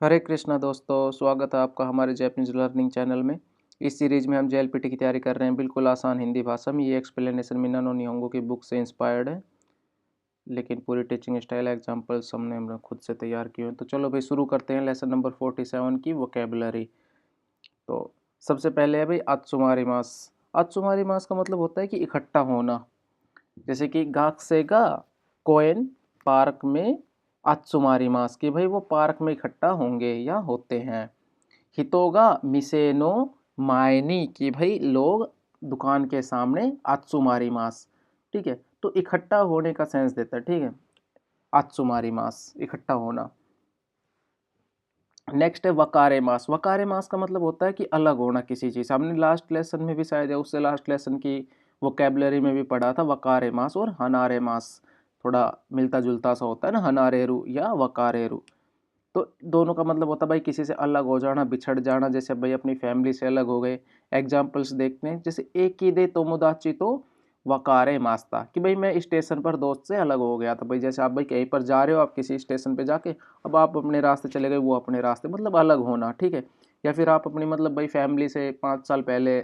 हरे कृष्णा दोस्तों, स्वागत है आपका हमारे जैपनीज लर्निंग चैनल में। इस सीरीज में हम जेएलपीटी की तैयारी कर रहे हैं बिल्कुल आसान हिंदी भाषा में। ये एक्सप्लेनेशन मिन्ना नो निहोंगो की बुक से इंस्पायर्ड है, लेकिन पूरी टीचिंग स्टाइल एग्जांपल्स हमने खुद से तैयार किए हैं। तो चलो भाई शुरू करते हैं लेसन नंबर 47 की वोकेबलरी। तो सबसे पहले है भाई आत्सुमारिमास। आत्सुमारिमास का मतलब होता है कि इकट्ठा होना। जैसे कि गाक से गा कोएन पार्क में आत्सुमारिमास की भाई वो पार्क में इकट्ठा होंगे या होते हैं। हितोगा मिसेनो मायनी कि भाई लोग दुकान के सामने आत्सुमारी मास। ठीक है, तो इकट्ठा होने का सेंस देता है। ठीक है, आत्सुमारी मास इकट्ठा होना। नेक्स्ट है वकारे मास। वकारे मास का मतलब होता है कि अलग होना किसी चीज़ से। हमने लास्ट लेसन में भी शायद या उससे लास्ट लेसन की वोकेबलरी में भी पढ़ा था वकारे मास और हनारे मास। थोड़ा मिलता जुलता सा होता है ना, हनारेरू या वकारेरू। तो दोनों का मतलब होता है भाई किसी से अलग हो जाना, बिछड़ जाना। जैसे भाई अपनी फैमिली से अलग हो गए। एग्जाम्पल्स देखते हैं, जैसे एक ही दे तोमोदाची तो वकारे मास्ता कि भाई मैं स्टेशन पर दोस्त से अलग हो गया था। भाई जैसे आप भाई कहीं पर जा रहे हो, आप किसी स्टेशन पे जाके अब आप अपने रास्ते चले गए, वो अपने रास्ते, मतलब अलग होना। ठीक है, या फिर आप अपनी मतलब भाई फैमिली से 5 साल पहले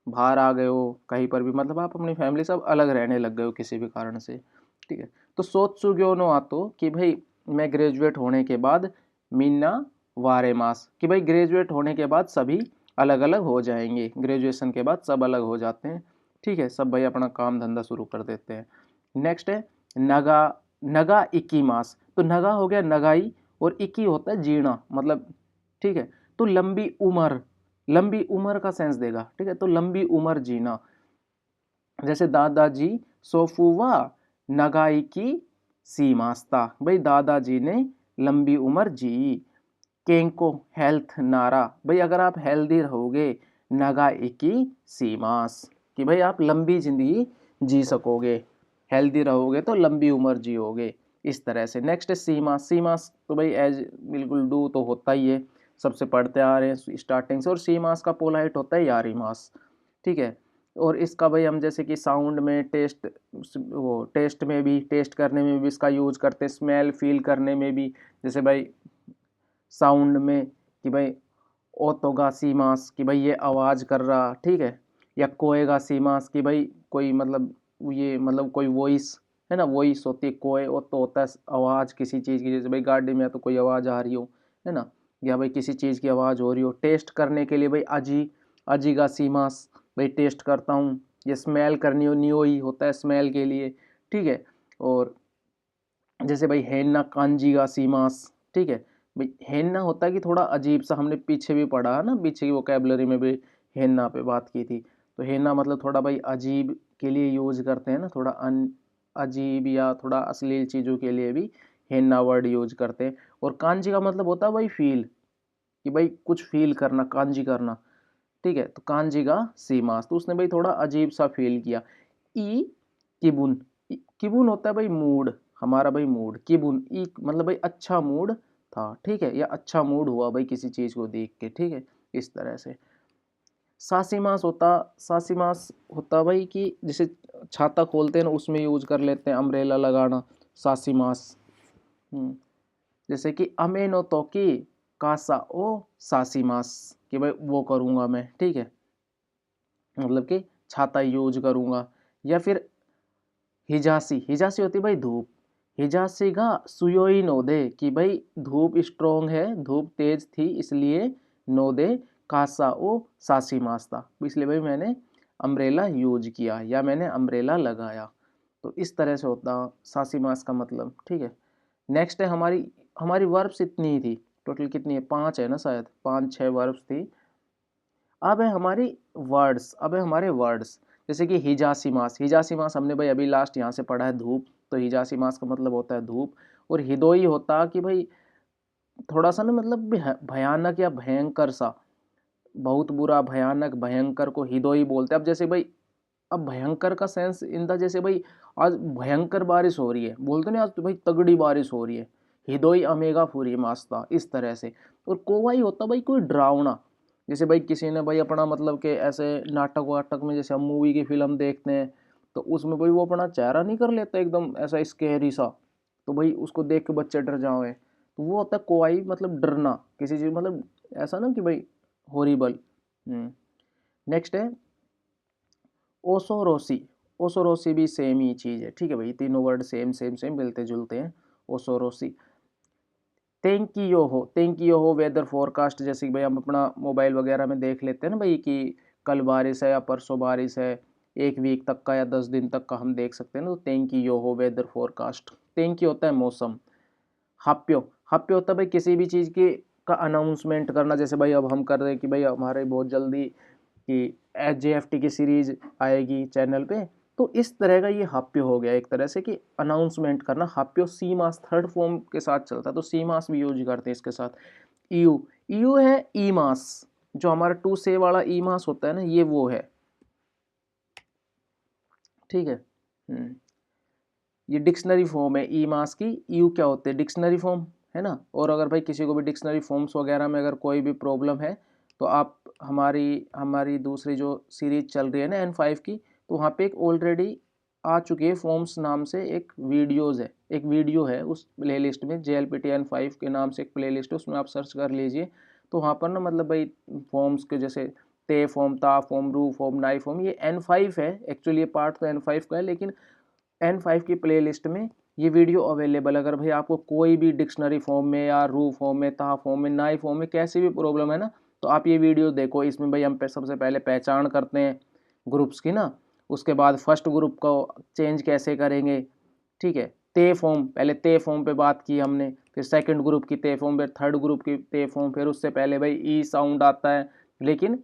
बाहर आ गए हो कहीं पर भी, मतलब आप अपनी फैमिली से अब अलग रहने लग गए हो किसी भी कारण से। ठीक है, तो सोत्सुग्यो नो आतो कि भाई मैं ग्रेजुएट होने के बाद मीना वारे मास कि भाई ग्रेजुएट होने के बाद सभी अलग अलग हो जाएंगे। ग्रेजुएशन के बाद सब अलग हो जाते हैं। ठीक है, सब भाई अपना काम धंधा शुरू कर देते हैं। नेक्स्ट है नगा। नगा इक्की मास। तो नगा हो गया नगाई और इक्की होता है जीना, मतलब ठीक है। तो लंबी उम्र, लंबी उम्र का सेंस देगा। ठीक है, तो लंबी उम्र जीना। जैसे दादाजी सोफुवा नगाई की सीमास्ता, भाई दादाजी ने लंबी उम्र जी। केंको हेल्थ नारा, भाई अगर आप हेल्दी रहोगे नगाई की सीमास कि भाई आप लंबी जिंदगी जी सकोगे। हेल्दी रहोगे तो लंबी उम्र जियोगे, इस तरह से। नेक्स्ट है सीमा। सीमास तो भाई एज बिल्कुल डू तो होता ही है, सबसे पढ़ते आ रहे हैं स्टार्टिंग से। और सीमास का पोलाइट होता है यारीमास। ठीक है, और इसका भाई हम जैसे कि साउंड में टेस्ट, वो टेस्ट में भी, टेस्ट करने में भी इसका यूज करते हैं। स्मेल फील करने में भी, जैसे भाई साउंड में कि भाई ओतोगा सीमास कि भाई ये आवाज़ कर रहा। ठीक है, या कोएगा सीमास कि भाई कोई मतलब ये मतलब कोई वॉइस है ना, वॉइस होती है। कोए ओतो होता है आवाज़ किसी चीज़ की, जैसे भाई गाड़ी में तो कोई आवाज़ आ रही हो, है ना, या भाई किसी चीज़ की आवाज़ हो रही हो। टेस्ट करने के लिए भाई अजी, अजीगा सीमास, भाई टेस्ट करता हूँ। ये स्मेल करनी हो, नियोई होता है स्मेल के लिए। ठीक है, और जैसे भाई हेन्ना कांजीगा सीमास। ठीक है, भाई हेन्ना होता है कि थोड़ा अजीब सा, हमने पीछे भी पढ़ा है ना, पीछे की वोकेबलरी में भी हेन्ना पे बात की थी। तो हेन्ना मतलब थोड़ा भाई अजीब के लिए यूज करते हैं ना, थोड़ा अजीब या थोड़ा अश्लील चीज़ों के लिए भी हेन्ना वर्ड यूज करते हैं। और कांजी का मतलब होता है भाई फील, कि भाई कुछ फील करना, कांजी करना। ठीक है, तो कांजी का सीमास, तो उसने भाई थोड़ा अजीब सा फील किया। ई किबुन, किबुन होता है भाई मूड, हमारा भाई मूड। किबुन ई मतलब भाई अच्छा मूड था। ठीक है, या अच्छा मूड हुआ भाई किसी चीज को देख के। ठीक है, इस तरह से। सासीमास होता, सासीमास होता भाई कि जैसे छाता खोलते हैं ना, उसमें यूज कर लेते हैं अम्ब्रेला लगाना, सासीमास। जैसे कि अमेनो तो की कासा ओ सासीमास कि भाई वो करूंगा मैं। ठीक है, मतलब कि छाता यूज करूंगा। या फिर हिजासी, हिजासी होती है भाई धूप। हिजासी का सुयोई नोदे कि भाई धूप स्ट्रोंग है, धूप तेज थी, इसलिए नोदे कासा ओ सासी मास्ता, इसलिए भाई मैंने अम्ब्रेला यूज किया या मैंने अम्ब्रेला लगाया। तो इस तरह से होता सासी मास का मतलब। ठीक है, नेक्स्ट है हमारी, हमारी वर्ब्स इतनी ही थी। टोटल कितनी है, 5 है ना, शायद 5-6 वर्ब्स थी। अब है हमारी वर्ड्स, अब है हमारे वर्ड्स। जैसे कि हिजासी मास, हिजासी मास हमने भाई अभी लास्ट यहाँ से पढ़ा है धूप, तो हिजासी मास का मतलब होता है धूप। और हिदोई होता कि भाई थोड़ा सा ना, मतलब भयानक या भयंकर सा, बहुत बुरा, भयानक, भयंकर को हिदोई बोलते हैं। अब जैसे भाई, अब भयंकर का सेंस इन द, जैसे भाई आज भयंकर बारिश हो रही है, बोलते नहीं आज तो भाई तगड़ी बारिश हो रही है, हिदोई अमेगा फुरी मास्ता, इस तरह से। और कोवाई होता भाई कोई डरावना। जैसे भाई किसी ने भाई अपना मतलब कि ऐसे नाटक वाटक में, जैसे हम मूवी की फिल्म देखते हैं, तो उसमें भाई वो अपना चेहरा नहीं कर लेता एकदम ऐसा स्केरी सा, तो भाई उसको देख के बच्चे डर जाओगे। तो वो होता है कोआई मतलब डरना किसी चीज़, मतलब ऐसा ना कि भाई हॉरिबल। नेक्स्ट है ओसोरोसी। ओसोरोसी भी सेम ही चीज़ है, ठीक है भाई, तीनों वर्ड सेम सेम सेम मिलते जुलते हैं। ओसोरोसी। तेंकियो हो वेदर फोरकास्ट, जैसे कि भाई हम अपना मोबाइल वगैरह में देख लेते हैं ना भाई कि कल बारिश है या परसों बारिश है, एक वीक तक का या 10 दिन तक का हम देख सकते हैं ना, तो तेंकियो हो वेदर फोरकास्ट। तेंकी होता है मौसम। हाप्यो, हाप्यो होता है भाई किसी भी चीज़ की का अनाउंसमेंट करना, जैसे भाई अब हम कर रहे हैं कि भाई हमारे बहुत जल्दी कि JFT की सीरीज आएगी चैनल पे, तो इस तरह का ये हाप्यो हो गया एक तरह से कि अनाउंसमेंट करना। हाप्यो सी मास थर्ड फॉर्म के साथ चलता है, तो सी मास भी यूज करते हैं इसके साथ। ईयू, ईयू है ई मास, जो हमारा टू से वाला ई मास होता है ना, ये वो है, ठीक है। ये डिक्शनरी फॉर्म है ई मास की। यू क्या होते हैं, डिक्शनरी फॉर्म है ना। और अगर भाई किसी को भी डिक्शनरी फॉर्म्स वगैरह में अगर कोई भी प्रॉब्लम है, तो आप हमारी हमारी दूसरी जो सीरीज चल रही है ना N5 की, तो वहाँ पे एक ऑलरेडी आ चुकी है फॉर्म्स नाम से एक वीडियोज़ है, एक वीडियो है उस प्ले लिस्ट में, JLPT N5 के नाम से एक प्ले लिस्ट है, उसमें आप सर्च कर लीजिए। तो वहाँ पर ना मतलब भाई फॉर्म्स के जैसे ते फॉर्म, ता फॉर्म, रू फॉर्म, नाई फॉर्म, ये N5 है एक्चुअली, ये पार्ट तो N5 का है, लेकिन N5 की प्लेलिस्ट में ये वीडियो अवेलेबल। अगर भाई आपको कोई भी डिक्शनरी फॉर्म में या रू फॉर्म में, ता फॉर्म में, नाई फॉर्म में कैसी भी प्रॉब्लम है ना, तो आप ये वीडियो देखो। इसमें भाई हम सबसे पहले पहचान करते हैं ग्रुप्स की ना, उसके बाद फर्स्ट ग्रुप को चेंज कैसे करेंगे, ठीक है। ते फॉर्म, पहले ते फॉर्म पे बात की हमने, फिर सेकंड ग्रुप की ते फॉर्म, फिर थर्ड ग्रुप की ते फॉर्म, फिर उससे पहले भाई ई साउंड आता है, लेकिन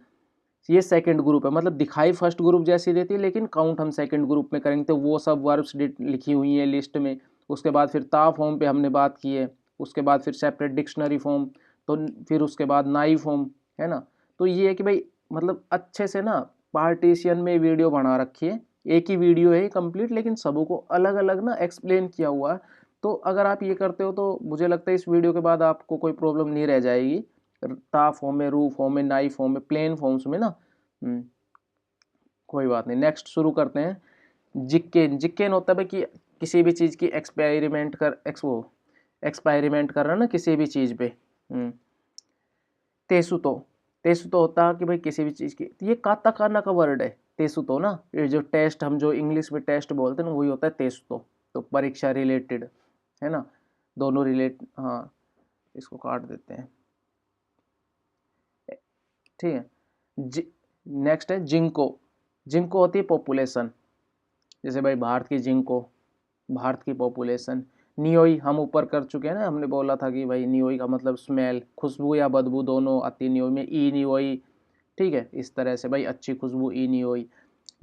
ये सेकंड ग्रुप है, मतलब दिखाई फर्स्ट ग्रुप जैसी देती है, लेकिन काउंट हम सेकंड ग्रुप में करेंगे। तो वो सब वर्ब्स लिखी हुई है लिस्ट में। उसके बाद फिर ता फॉर्म पे हमने बात की है, उसके बाद फिर सेपरेट डिक्शनरी फॉर्म, तो फिर उसके बाद नाई फॉर्म, है ना। तो ये है कि भाई मतलब अच्छे से ना पार्टीशन में वीडियो बना रखी है, एक ही वीडियो है कंप्लीट, लेकिन सबों को अलग अलग ना एक्सप्लेन किया हुआ है। तो अगर आप ये करते हो तो मुझे लगता है इस वीडियो के बाद आपको कोई प्रॉब्लम नहीं रह जाएगी, ता फॉर्म में, रू फॉर्म में, नाई फॉर्म में, प्लेन फॉर्म्स में ना। कोई बात नहीं, नेक्स्ट शुरू करते हैं। जिक्केन, जिक्केन होता है भाई कि किसी भी चीज़ की एक्सपेरिमेंट कर रहा है ना किसी भी चीज़ पे। तेसुतो, तेसुतो होता है कि भाई किसी भी चीज़ की, ये काताकाना का वर्ड है तेसुतो ना, ये जो टेस्ट हम जो इंग्लिश में टेस्ट बोलते हैं ना, वही होता है तेसुतो। तो परीक्षा रिलेटेड है ना, दोनों रिलेट, हाँ इसको काट देते हैं, ठीक है। नेक्स्ट है जिंको। जिंको होती है पॉपुलेशन, जैसे भाई भारत की जिंको, भारत की पॉपुलेशन। नियोई हम ऊपर कर चुके हैं ना, हमने बोला था कि भाई नियोई का मतलब स्मेल, खुशबू या बदबू दोनों आती है नियोई में, ई नियोई, ठीक है। इस तरह से भाई अच्छी खुशबू, ई नियोई।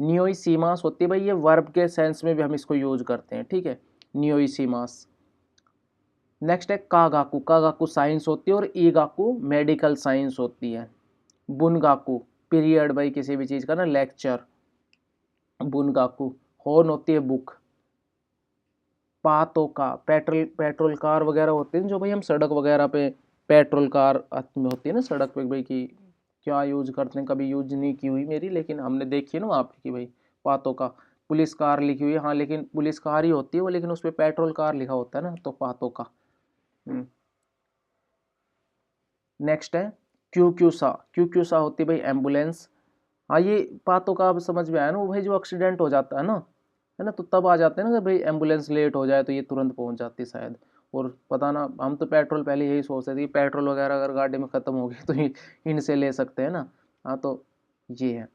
नियोई सीमास होती है भाई, ये वर्ब के सेंस में भी हम इसको यूज करते हैं, ठीक है, नियोई सीमास। नेक्स्ट है कागाकू, कागाकू साइंस होती है, और ई गाकू मेडिकल साइंस होती है। बुनगाकू पीरियड भाई किसी भी चीज़ का ना, लेक्चर, बुनगाकू। हॉर्न होती है बुक। पातो का पेट्रोल, पेट्रोल कार वगैरह होते हैं जो भाई हम सड़क वगैरह पे, पेट्रोल कार में होती है ना सड़क पे भाई की, क्या यूज करते हैं, कभी यूज नहीं की हुई मेरी, लेकिन हमने देखी है ना वहाँ पे कि भाई पातो का। पुलिस कार लिखी हुई है, हाँ लेकिन पुलिस कार ही होती है वो, लेकिन उस पर पेट्रोल कार लिखा होता है ना, तो पातो का। नेक्स्ट है क्यूक्यूसा, क्यूक्यूसा होती है भाई एम्बुलेंस। हाँ ये बातों का अब समझ में आया ना, वो भाई जो एक्सीडेंट हो जाता है ना, तो तब आ जाते हैं ना कि भाई एम्बुलेंस लेट हो जाए तो ये तुरंत पहुंच जाती शायद। और पता ना, हम तो पेट्रोल पहले यही सोचते थे कि पेट्रोल वगैरह अगर गाड़ी में ख़त्म हो गई तो इनसे ले सकते हैं ना। हाँ तो ये है।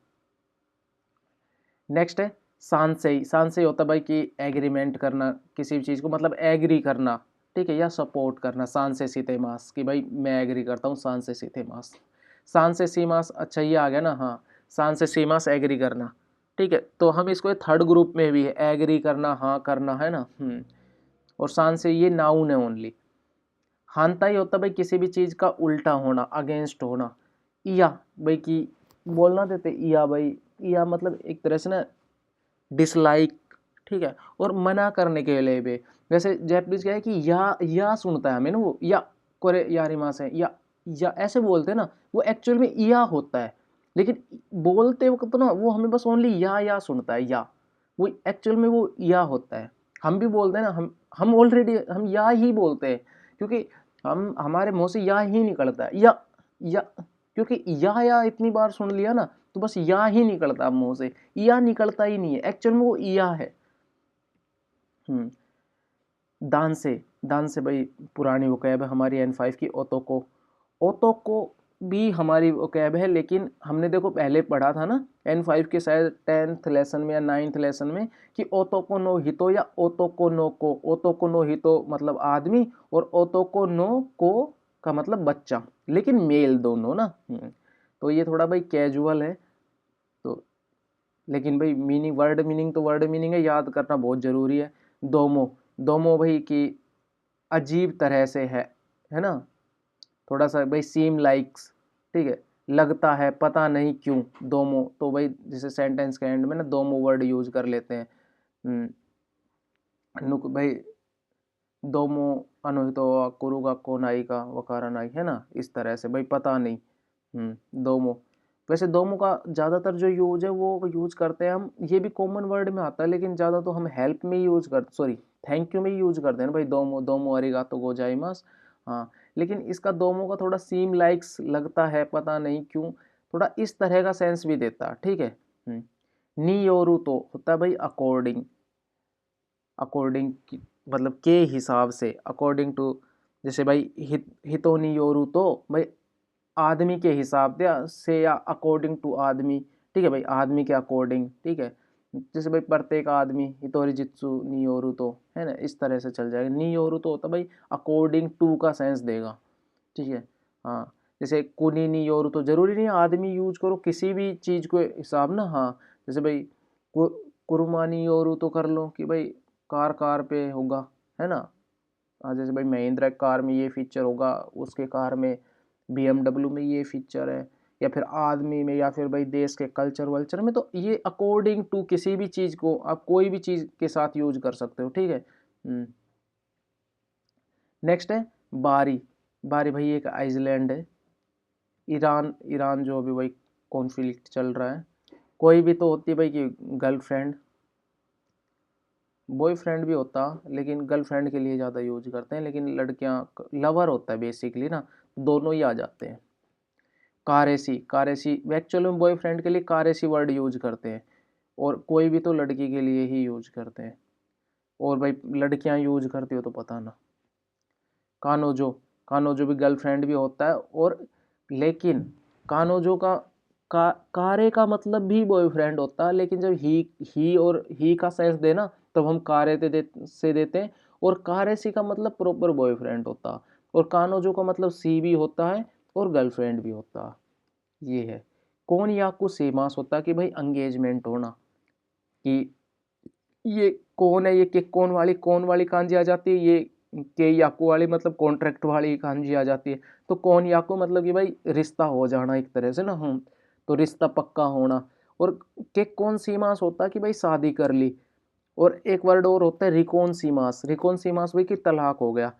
नेक्स्ट है सांसेई, सांसेई होता है भाई कि एग्रीमेंट करना किसी भी चीज़ को, मतलब एग्री करना, ठीक है, या सपोर्ट करना। सांसे सीते मास कि भाई मैं एग्री करता हूँ, सांसे सीते मास, सांसे सीमास, अच्छा ये आ गया ना, हाँ सांसे सीमास एग्री करना, ठीक है। तो हम इसको थर्ड ग्रुप में भी है, एग्री करना, हाँ करना, है ना। और सांसे ये नाउन है ओनली। हानता ही होता भाई किसी भी चीज़ का उल्टा होना, अगेंस्ट होना। या भाई कि बोलना देते या भाई, या मतलब एक तरह से ना डिसलाइक, ठीक है, और मना करने के लिए भी। जैसे जैपनीज क्या है कि या सुनता है हमें ना वो, या कोरे यारिमा से, या ऐसे बोलते हैं ना, वो एक्चुअल में या होता है, लेकिन बोलते वक्त तो ना वो हमें बस ओनली या सुनता है, या वो एक्चुअल में वो या होता है। हम भी बोलते हैं ना, हम ऑलरेडी हम या ही बोलते हैं, क्योंकि हम हमारे मुंह से या ही निकलता है, या, क्योंकि या इतनी बार सुन लिया ना, तो बस या ही निकलता है मुंह से, या निकलता ही नहीं है, एक्चुअल में वो या है। दान से, दान से भाई पुरानी वोकैब है हमारी N5 की। ओतोको, ओतोको भी हमारी वोकैब है, लेकिन हमने देखो पहले पढ़ा था ना N5 के शायद 10th लेसन में या 9th लेसन में कि ओतोको नो हितो या ओतोको नो को। ओतोको नो हितो मतलब आदमी और ओतोको नो को का मतलब बच्चा, लेकिन मेल दोनों ना। तो ये थोड़ा भाई कैजुअल है, तो लेकिन भाई मीनिंग, वर्ड मीनिंग तो वर्ड मीनिंग है, याद करना बहुत ज़रूरी है। दोमो, दोमो भाई की अजीब तरह से है ना, थोड़ा सा भाई सीम लाइक्स, ठीक है, लगता है, पता नहीं क्यों। दोमो तो भाई जैसे सेंटेंस के एंड में ना दोमो वर्ड यूज कर लेते हैं। नुक भाई दोमो अनोहितो कुरुगा को नाई का वकारा नाई, है ना, इस तरह से भाई पता नहीं। दोमो, वैसे दोमो का ज़्यादातर जो यूज है वो यूज करते हैं हम, ये भी कॉमन वर्ड में आता है, लेकिन ज़्यादा तो हम हेल्प में यूज कर, सॉरी थैंक यू में यूज करते हैं ना भाई। दोमो, दोमो अरिगातो गोजाइमास। हाँ, लेकिन इसका दोमो का थोड़ा सीम लाइक्स, लगता है, पता नहीं क्यों, थोड़ा इस तरह का सेंस भी देता है, ठीक है। नी तो होता है भाई अकॉर्डिंग, अकॉर्डिंग मतलब के हिसाब से, अकॉर्डिंग टू, जैसे भाई हितोनी योरू तो भाई आदमी के हिसाब से या अकॉर्डिंग टू आदमी, ठीक है भाई, आदमी के अकॉर्डिंग, ठीक है। जैसे भाई प्रत्येक आदमी हितोरी जित्सु नियोरू तो, है ना, इस तरह से चल जाएगा। नियोरू तो होता भाई अकॉर्डिंग टू का सेंस देगा, ठीक है। हाँ, जैसे कुनी नियोरू तो जरूरी नहीं आदमी यूज करो, किसी भी चीज को हिसाब ना। हाँ, जैसे भाई कुरुमानी योरू तो कर लो कि भाई कार, कार पे होगा, है ना। हाँ, जैसे भाई महिंद्रा कार में ये फीचर होगा, उसके कार में BMW में ये फीचर है, या फिर आदमी में, या फिर भाई देश के कल्चर वल्चर में, तो ये अकॉर्डिंग टू किसी भी चीज़ को आप कोई भी चीज़ के साथ यूज कर सकते हो, ठीक है। नेक्स्ट है बारी। बारी भाई एक आइसलैंड है, ईरान, ईरान जो अभी भाई कॉन्फ्लिक्ट चल रहा है। कोई भी तो होती है भाई कि गर्लफ्रेंड, बॉयफ्रेंड भी होता, लेकिन गर्लफ्रेंड के लिए ज़्यादा यूज करते हैं, लेकिन लड़कियां लवर होता है बेसिकली ना, दोनों ही आ जाते हैं। कारेसी, कारेसी एक्चुअल में बॉयफ्रेंड के लिए कारेसी वर्ड यूज करते हैं, और कोई भी तो लड़की के लिए ही यूज करते हैं, और भाई लड़कियां यूज करती हो तो पता ना। कानोजो, कानोजो भी गर्लफ्रेंड भी होता है, और लेकिन कानोजो का कारे का मतलब भी बॉयफ्रेंड होता है, लेकिन जब ही और ही का सेंस देना तब हम कारे से देते हैं, और कारेसी का मतलब प्रॉपर बॉयफ्रेंड होता है, और कानोजो का मतलब सी भी होता है और गर्लफ्रेंड भी होता है। ये है। कौन याकू सेमास होता है कि भाई एंगेजमेंट होना, कि ये कौन है, ये के कौन वाली कांजी आ जाती है, ये के याकू वाली मतलब कॉन्ट्रैक्ट वाली कांजी आ जाती है। तो कौन याकू मतलब कि भाई रिश्ता हो जाना एक तरह से ना, हम तो रिश्ता पक्का होना। और के कौन सीमास होता है कि भाई शादी कर ली। और एक वर्ड और होता है रिकॉन सीमास, रिकॉन सीमास भाई कि तलाक हो गया।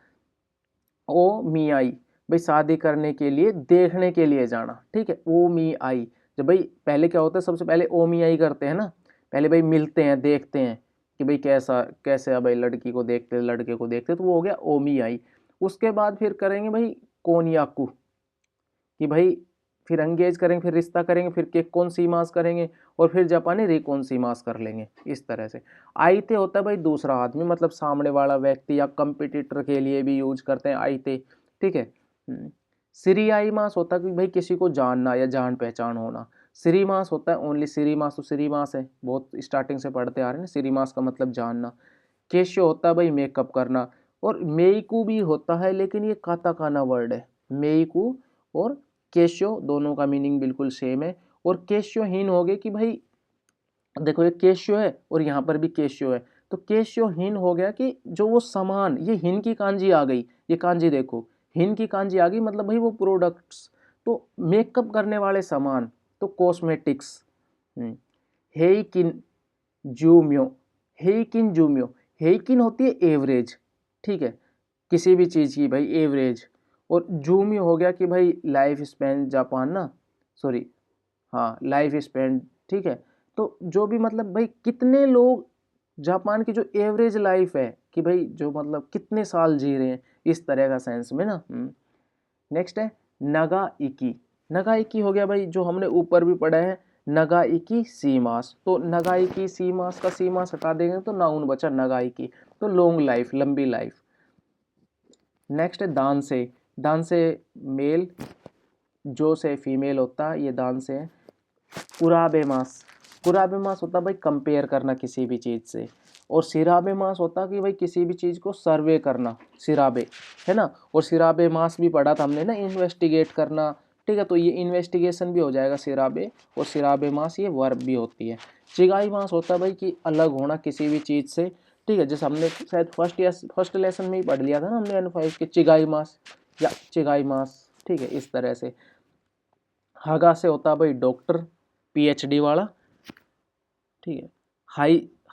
ओ मी आई, भाई शादी करने के लिए देखने के लिए जाना, ठीक है, ओ मी आई। जब भाई पहले क्या होता है, सबसे पहले ओ मी आई करते हैं ना, पहले भाई मिलते हैं, देखते हैं कि भाई कैसा कैसे है, भाई लड़की को देखते लड़के को देखते, तो वो हो गया ओ मी आई। उसके बाद फिर करेंगे भाई कोनियाकू, कि भाई फिर एंगेज करेंगे, फिर रिश्ता करेंगे, फिर के कौन सी मास करेंगे, और फिर जापानी रिकॉन सी मास कर लेंगे, इस तरह से। आईते होता है भाई दूसरा आदमी, मतलब सामने वाला व्यक्ति, या कंपिटिटर के लिए भी यूज करते हैं आईते, ठीक है। सिरियाई मास होता है कि भाई किसी को जानना या जान पहचान होना। सिरी मास होता है ओनली सिरी मास, तो सिरी मास है, बहुत स्टार्टिंग से पढ़ते आ रहे हैं, सिरी मास का मतलब जानना। केशो होता है भाई मेकअप करना, और मेईकू भी होता है, लेकिन ये काताकाना वर्ड है। मेईकू और केशो दोनों का मीनिंग बिल्कुल सेम है। और केशो हीन हो गए कि भाई देखो ये केशो है और यहाँ पर भी केशो है, तो केशो हीन हो गया कि जो वो सामान, ये हिन की कांजी आ गई, ये कांजी देखो, हिन की कांजी आ गई, मतलब भाई वो प्रोडक्ट्स, तो मेकअप करने वाले सामान, तो कॉस्मेटिक्स। हेइकिन जूम्यो, हेइकिन जूम्यो, हेइकिन होती है एवरेज, ठीक है, किसी भी चीज़ की भाई एवरेज। और जूम्यो हो गया कि भाई लाइफ स्पैन जापान ना, सॉरी, हाँ लाइफ स्पैन, ठीक है। तो जो भी मतलब भाई कितने लोग जापान की जो एवरेज लाइफ है, कि भाई जो मतलब कितने साल जी रहे हैं, इस तरह का सेंस में ना। नेक्स्ट है नगा इकी। नगा इकी हो गया भाई, जो हमने ऊपर भी पढ़ा है, नगा इकी सीमास। तो नगा इकी सीमास का सीमास हटा देंगे तो नाउन बचा नगा इकी, तो लॉन्ग लाइफ, लंबी लाइफ। नेक्स्ट है दान से। दान से मेल, जो से फीमेल होता है, ये दान से है। कुराबे मास। कुराबे मास होता है भाई कंपेयर करना किसी भी चीज़ से, और सिराबे मास होता है कि भाई किसी भी चीज़ को सर्वे करना, सिराबे, है ना। और सिराबे मास भी पढ़ा था हमने ना, इन्वेस्टिगेट करना, ठीक है। तो ये इन्वेस्टिगेशन भी हो जाएगा सिराबे, और सिराबे मास ये वर्ब भी होती है। चिगाई मास होता है भाई कि अलग होना किसी भी चीज़ से, ठीक है। जैसे हमने शायद फर्स्ट लेसन में ही पढ़ लिया था ना हमने N5 के चिगाई मास या चिगाई मास, ठीक है, इस तरह से। हागा से होता है भाई डॉक्टर, PhD वाला, ठीक है।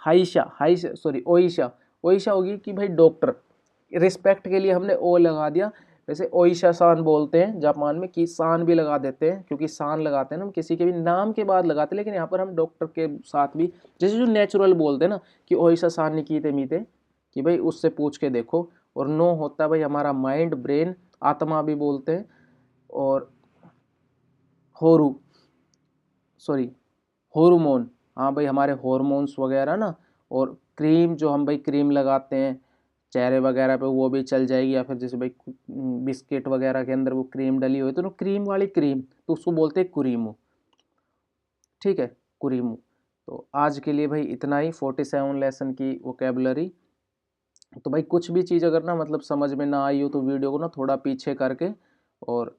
ओइशा। ओइशा होगी कि भाई डॉक्टर, रिस्पेक्ट के लिए हमने ओ लगा दिया। वैसे ओइशा सान बोलते हैं जापान में, कि सान भी लगा देते हैं, क्योंकि सान लगाते हैं ना हम किसी के भी नाम के बाद लगाते हैं, लेकिन यहाँ पर हम डॉक्टर के साथ भी, जैसे जो नेचुरल बोलते हैं ना कि ओइशा सान निकीते मीते, कि भाई उससे पूछ के देखो। और नो होता है भाई हमारा माइंड, ब्रेन, आत्मा भी बोलते हैं। और होरू, सॉरी, हार्मोन, हाँ भाई हमारे हार्मोन्स वगैरह ना। और क्रीम, जो हम भाई क्रीम लगाते हैं चेहरे वगैरह पे, वो भी चल जाएगी। या फिर जैसे भाई बिस्किट वगैरह के अंदर वो क्रीम डली हुई, तो क्रीम वाली क्रीम, तो उसको बोलते हैं कुरीमू, ठीक है, कुरीमू। तो आज के लिए भाई इतना ही, 47 लेसन की वोकेबलरी। तो भाई कुछ भी चीज़ अगर ना मतलब समझ में ना आई हो तो वीडियो को ना थोड़ा पीछे करके, और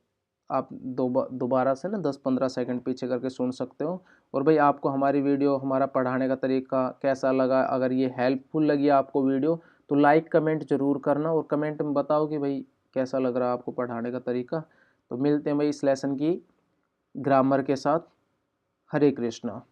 आप दोबारा से ना 10-15 सेकंड पीछे करके सुन सकते हो। और भाई आपको हमारी वीडियो, हमारा पढ़ाने का तरीका कैसा लगा, अगर ये हेल्पफुल लगी आपको वीडियो, तो लाइक कमेंट जरूर करना, और कमेंट में बताओ कि भाई कैसा लग रहा है आपको पढ़ाने का तरीका। तो मिलते हैं भाई इस लेसन की ग्रामर के साथ। हरे कृष्णा।